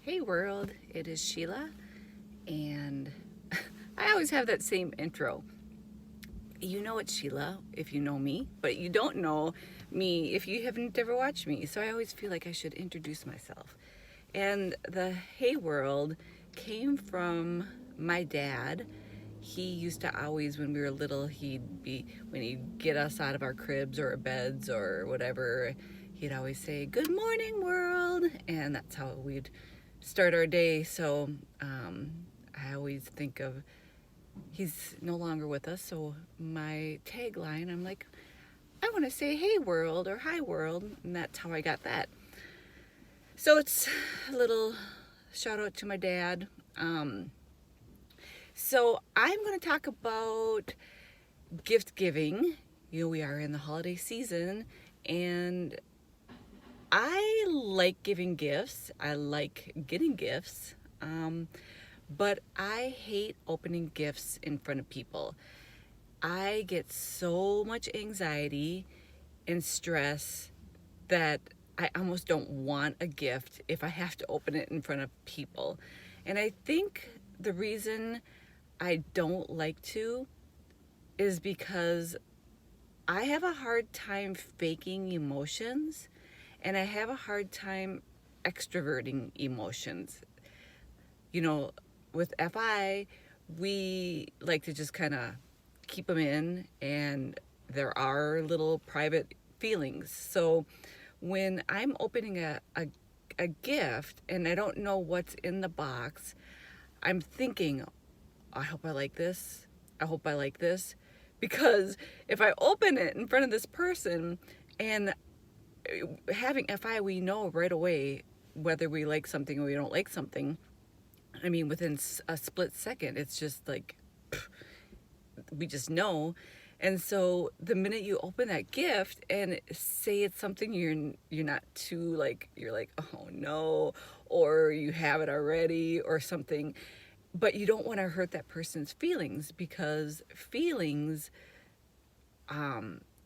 Hey world, it is Sheila, and I always have that same intro. You know it's Sheila if you know me, but you don't know me if you haven't ever watched me. So I always feel like I should introduce myself. And the Hey World came from my dad. He used to always, when we were little, when he'd get us out of our cribs or our beds or whatever, he'd always say, "Good morning, world." And that's how we'd start our day. So I always think of, he's no longer with us. So my tagline, I'm like, I want to say, "Hey, world," or "Hi, world." And that's how I got that. So it's a little shout out to my dad. So I'm going to talk about gift giving. We are in the holiday season, and I like giving gifts. I like getting gifts, but I hate opening gifts in front of people. I get so much anxiety and stress that I almost don't want a gift if I have to open it in front of people. And I think the reason I don't like to is because I have a hard time faking emotions, and I have a hard time extroverting emotions. You know, with FI, we like to just kind of keep them in, and there are little private feelings. So when I'm opening a gift and I don't know what's in the box, I'm thinking, I hope I like this. I hope I like this. Because if I open it in front of this person, and having FI, we know right away whether we like something or we don't like something. I mean, within a split second, it's just like, we just know. And so the minute you open that gift and say it's something you're not too, like, you're like, oh no, or you have it already or something, but you don't want to hurt that person's feelings, because feelings,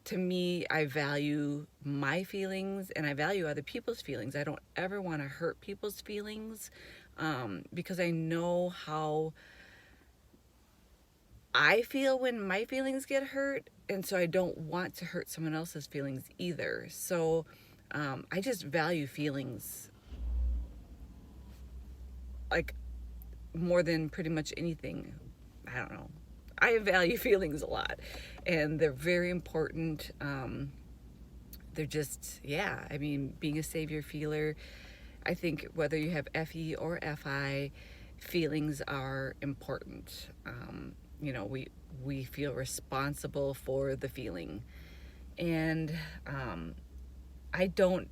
to me, I value my feelings and I value other people's feelings. I don't ever want to hurt people's feelings, because I know how I feel when my feelings get hurt, and so I don't want to hurt someone else's feelings either. So I just value feelings, like, more than pretty much anything. I don't know. I value feelings a lot, and they're very important. They're just, yeah, I mean, being a savior feeler, I think whether you have FE or FI, feelings are important. We feel responsible for the feeling. And I don't,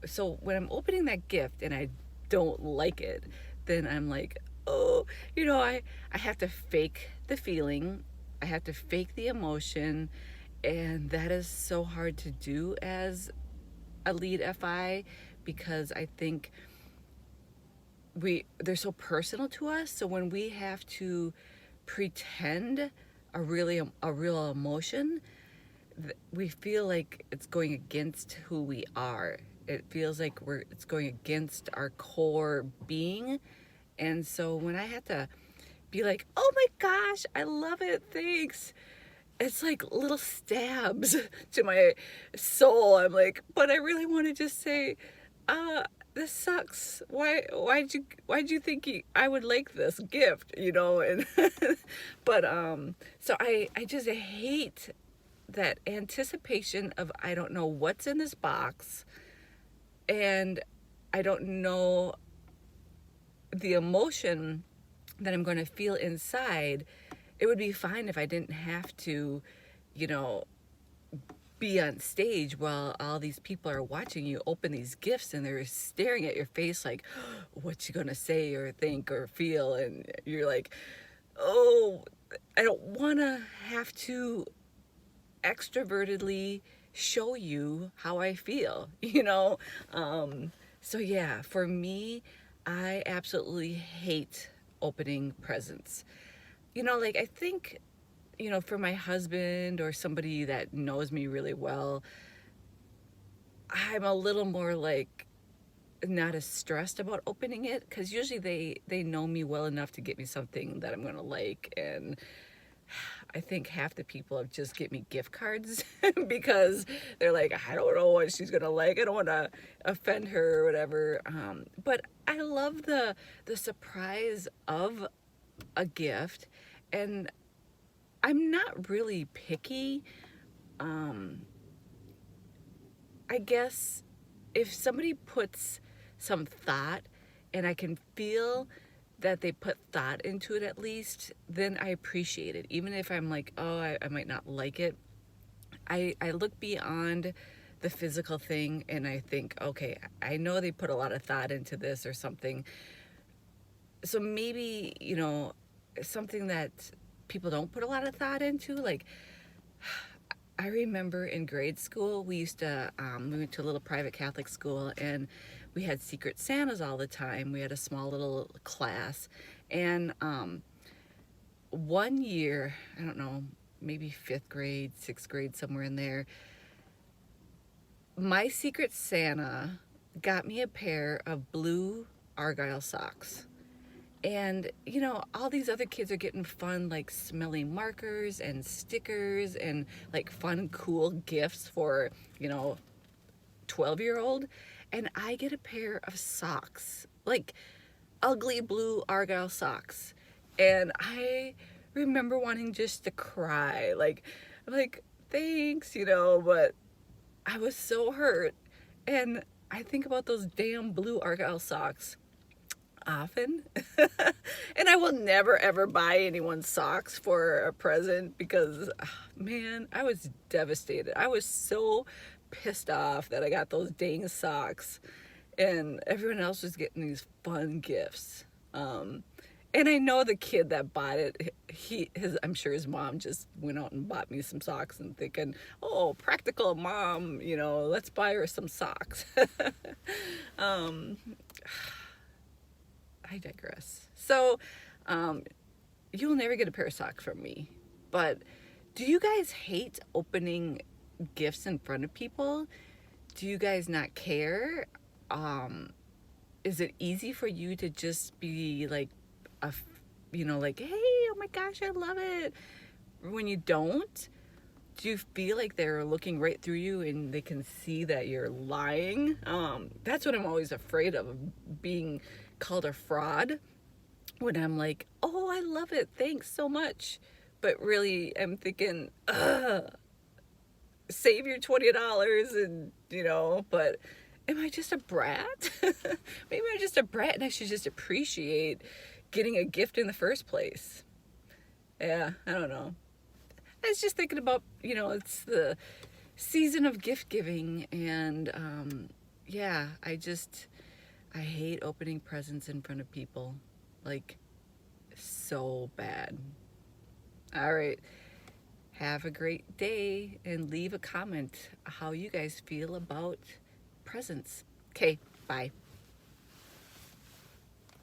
so when I'm opening that gift and I don't like it, then I'm like, oh, I have to fake the feeling. I have to fake the emotion. And that is so hard to do as a lead FI, because I think they're so personal to us. So when we have to pretend a real emotion, we feel like it's going against who we are. It feels like it's going against our core being. And so when I have to be like, "Oh my gosh, I love it, thanks," it's like little stabs to my soul. I'm like, but I really want to just say, this sucks. Why'd you think I would like this gift, And but so I just hate that anticipation of, I don't know what's in this box, and I don't know the emotion that I'm going to feel inside. It would be fine if I didn't have to, you know, be on stage while all these people are watching you open these gifts, and they're staring at your face like, what you gonna say or think or feel, and you're like, oh, I don't want to have to extrovertedly show you how I feel, so yeah, for me, I absolutely hate opening presents. Like, I think, for my husband or somebody that knows me really well, I'm a little more like, not as stressed about opening it, because usually they know me well enough to get me something that I'm gonna like. And I think half the people have just get me gift cards because they're like, I don't know what she's gonna like, I don't want to offend her or whatever. But I love the surprise of a gift, and I'm not really picky. I guess if somebody puts some thought, and I can feel that they put thought into it at least, then I appreciate it. Even if I'm like, oh, I might not like it. I look beyond the physical thing and I think, okay, I know they put a lot of thought into this or something. So maybe, something that people don't put a lot of thought into, like, I remember in grade school, we used to, we went to a little private Catholic school, and we had Secret Santas all the time. We had a small little class. And one year, I don't know, maybe 5th grade, 6th grade, somewhere in there, my Secret Santa got me a pair of blue Argyle socks. And, all these other kids are getting fun, like smelly markers and stickers and like fun, cool gifts for, 12-year-old. And I get a pair of socks, like ugly blue Argyle socks. And I remember wanting just to cry. I'm like, thanks, but I was so hurt. And I think about those damn blue Argyle socks often. And I will never ever buy anyone socks for a present because, man, I was devastated. I was so pissed off that I got those dang socks and everyone else was getting these fun gifts. And I know the kid that bought it, I'm sure his mom just went out and bought me some socks and thinking, oh, practical mom, let's buy her some socks. I digress. So, you'll never get a pair of socks from me. But do you guys hate opening gifts in front of people? Do you guys not care? Is it easy for you to just be like, like, hey, oh my gosh, I love it. When you don't, do you feel like they're looking right through you and they can see that you're lying? That's what I'm always afraid of being called a fraud, when I'm like, oh, I love it, thanks so much. But really, I'm thinking, save your $20 and, but am I just a brat? Maybe I'm just a brat and I should just appreciate getting a gift in the first place. Yeah, I don't know. I was just thinking about, it's the season of gift giving, and yeah, I hate opening presents in front of people, like, so bad. All right, have a great day and leave a comment how you guys feel about presents. Okay, bye.